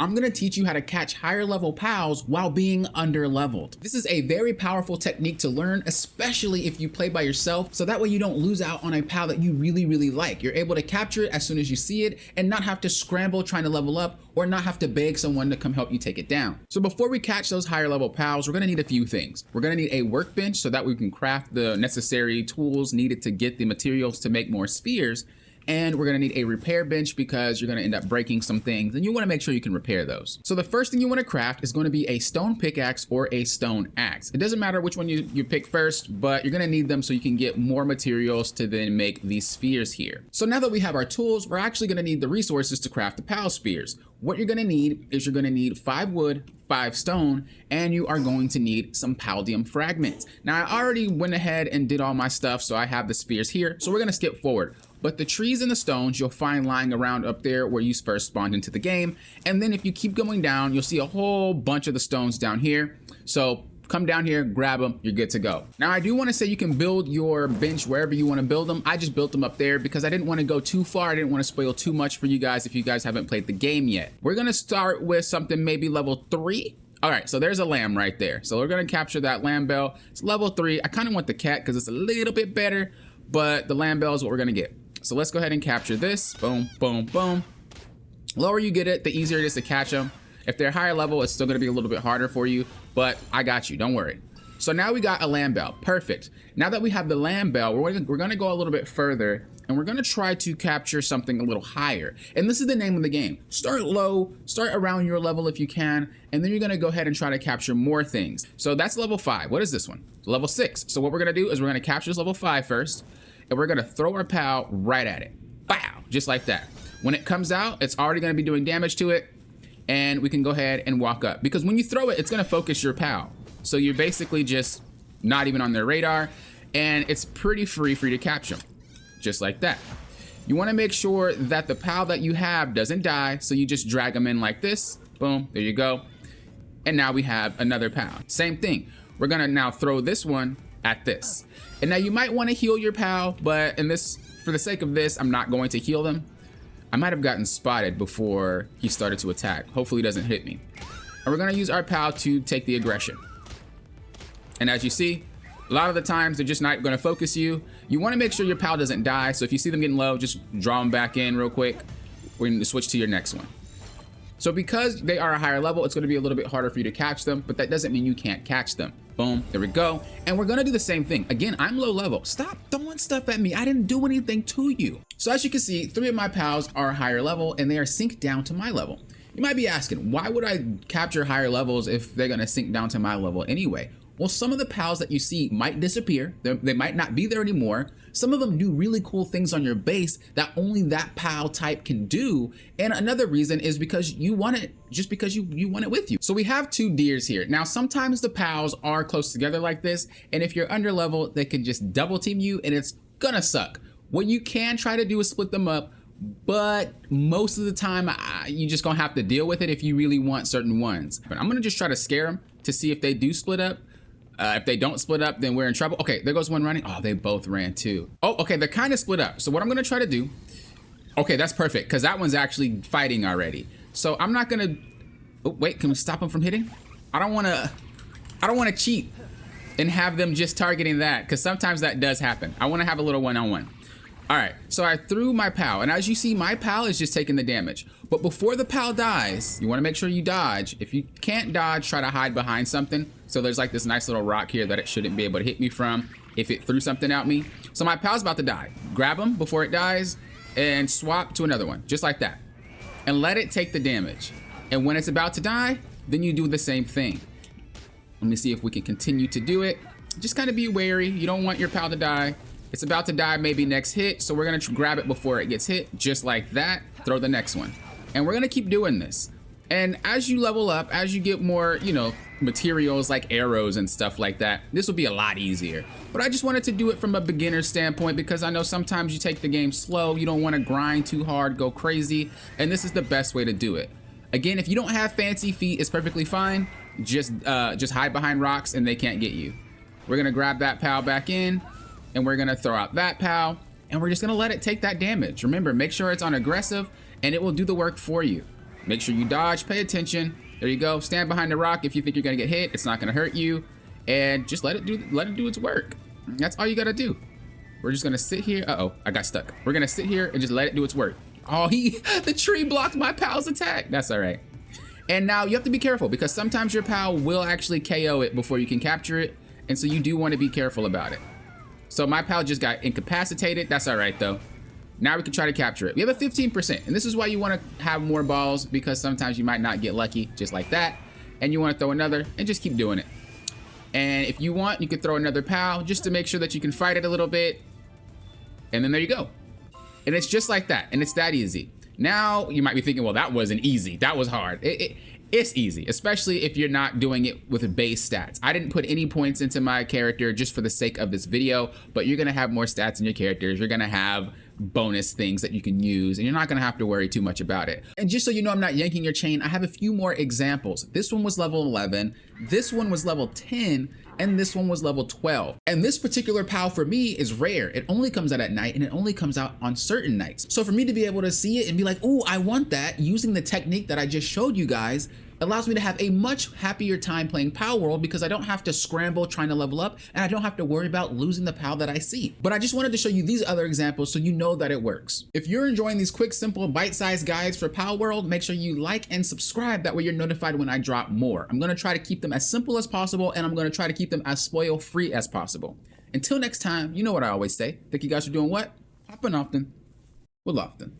I'm gonna teach you how to catch higher level pals while being underleveled. This is a very powerful technique to learn, especially if you play by yourself, so that way you don't lose out on a pal that you really like. You're able to capture it as soon as you see it and not have to scramble trying to level up or not have to beg someone to come help you take it down. So before we catch those higher level pals, we're gonna need a few things. We're gonna need a workbench so that we can craft the necessary tools needed to get the materials to make more spheres. And we're gonna need a repair bench because you're gonna end up breaking some things and you wanna make sure you can repair those. So the first thing you wanna craft is gonna be a stone pickaxe or a stone axe. It doesn't matter which one you pick first, but you're gonna need them so you can get more materials to then make these spheres here. So now that we have our tools, we're actually gonna need the resources to craft the pal spheres. What you're gonna need is you're gonna need 5 wood, 5 stone, and you are going to need some paldium fragments. Now I already went ahead and did all my stuff, so I have the spheres here, so we're gonna skip forward. But the trees and the stones you'll find lying around up there where you first spawned into the game. And then if you keep going down, you'll see a whole bunch of the stones down here. So come down here, grab them, you're good to go. Now I do want to say you can build your bench wherever you want to build them. I just built them up there because I didn't want to go too far. I didn't want to spoil too much for you guys if you guys haven't played the game yet. We're going to start with something maybe level 3. All right, so there's a lamb right there. So we're going to capture that lamb bell. It's level 3. I kind of want the cat because it's a little bit better, but the lamb bell is what we're going to get. So let's go ahead and capture this. Boom, boom, boom. Lower you get it, the easier it is to catch them. If they're higher level, it's still gonna be a little bit harder for you, but I got you, don't worry. So now we got a lamb bell, perfect. Now that we have the lamb bell, we're gonna go a little bit further and we're gonna try to capture something a little higher. And this is the name of the game. Start low, start around your level if you can, and then you're gonna go ahead and try to capture more things. So that's level 5, what is this one? Level 6. So what we're gonna do is we're gonna capture this level 5 first, and we're gonna throw our pal right at it. Bow, just like that. When it comes out, it's already gonna be doing damage to it, and we can go ahead and walk up. Because when you throw it, it's gonna focus your pal. So you're basically just not even on their radar, and it's pretty free for you to capture them, just like that. You wanna make sure that the pal that you have doesn't die, so you just drag them in like this, boom, there you go. And now we have another pal. Same thing, we're gonna now throw this one at this. And now you might want to heal your pal, but for the sake of this, I'm not going to heal them. I might have gotten spotted before he started to attack. Hopefully he doesn't hit me. And we're gonna use our pal to take the aggression. And as you see, a lot of the times they're just not gonna focus you. You wanna make sure your pal doesn't die. So if you see them getting low, just draw them back in real quick. We're gonna switch to your next one. So because they are a higher level, it's gonna be a little bit harder for you to catch them, but that doesn't mean you can't catch them. Boom, there we go. And we're gonna do the same thing. Again, I'm low level. Stop throwing stuff at me. I didn't do anything to you. So as you can see, 3 of my pals are higher level and they are synced down to my level. You might be asking, why would I capture higher levels if they're gonna sync down to my level anyway? Well, some of the pals that you see might disappear. They might not be there anymore. Some of them do really cool things on your base that only that pal type can do. And another reason is because you want it, just because you want it with you. So we have 2 deers here. Now, sometimes the pals are close together like this. And if you're under level, they can just double team you and it's gonna suck. What you can try to do is split them up, but most of the time you just gonna have to deal with it if you really want certain ones. But I'm gonna just try to scare them to see if they do split up. If they don't split up, then we're in trouble. Okay, there goes one running. Oh, they both ran too. Oh, okay, they're kind of split up. So what I'm gonna try to do, okay, that's perfect, because that one's actually fighting already. So I'm not gonna, oh, wait, can we stop them from hitting? I don't wanna cheat and have them just targeting that, because sometimes that does happen. I wanna have a little one-on-one. All right, so I threw my pal, and as you see, my pal is just taking the damage. But before the pal dies, you wanna make sure you dodge. If you can't dodge, try to hide behind something. So there's like this nice little rock here that it shouldn't be able to hit me from if it threw something at me. So my pal's about to die. Grab him before it dies and swap to another one, just like that. And let it take the damage. And when it's about to die, then you do the same thing. Let me see if we can continue to do it. Just kind of be wary. You don't want your pal to die. It's about to die maybe next hit, so we're gonna grab it before it gets hit, just like that. Throw the next one. And we're gonna keep doing this. And as you level up, as you get more, you know, materials like arrows and stuff like that, this will be a lot easier. But I just wanted to do it from a beginner standpoint because I know sometimes you take the game slow, you don't want to grind too hard, go crazy, and this is the best way to do it. Again, if you don't have fancy feet, it's perfectly fine. Just hide behind rocks and they can't get you. We're gonna grab that pal back in, and we're gonna throw out that pal, and we're just gonna let it take that damage. Remember, make sure it's on aggressive, and it will do the work for you. Make sure you dodge, pay attention. There you go. Stand behind the rock if you think you're gonna get hit. It's not gonna hurt you. And just let it do its work. That's all you gotta do. We're just gonna sit here. Uh-oh, I got stuck. We're gonna sit here and just let it do its work. Oh, the tree blocked my pal's attack. That's all right. And now you have to be careful because sometimes your pal will actually KO it before you can capture it. And so you do want to be careful about it. So my pal just got incapacitated. That's all right though. Now we can try to capture it. We have a 15%. And this is why you want to have more balls, because sometimes you might not get lucky just like that. And you want to throw another and just keep doing it. And if you want, you could throw another pal just to make sure that you can fight it a little bit. And then there you go. And it's just like that. And it's that easy. Now you might be thinking, well, that wasn't easy. That was hard. It's easy, especially if you're not doing it with base stats. I didn't put any points into my character just for the sake of this video, but you're gonna have more stats in your characters. You're gonna have bonus things that you can use, and you're not gonna have to worry too much about it. And just so you know I'm not yanking your chain, I have a few more examples. This one was level 11, this one was level 10, and this one was level 12. And this particular POW for me is rare. It only comes out at night, and it only comes out on certain nights. So for me to be able to see it and be like, ooh, I want that, using the technique that I just showed you guys, allows me to have a much happier time playing Palworld because I don't have to scramble trying to level up, and I don't have to worry about losing the POW that I see. But I just wanted to show you these other examples so you know that it works. If you're enjoying these quick, simple, bite-sized guides for Palworld, make sure you like and subscribe. That way you're notified when I drop more. I'm gonna try to keep them as simple as possible, and I'm gonna try to keep them as spoil-free as possible. Until next time, you know what I always say. Thank you guys for doing what? Popping often with often.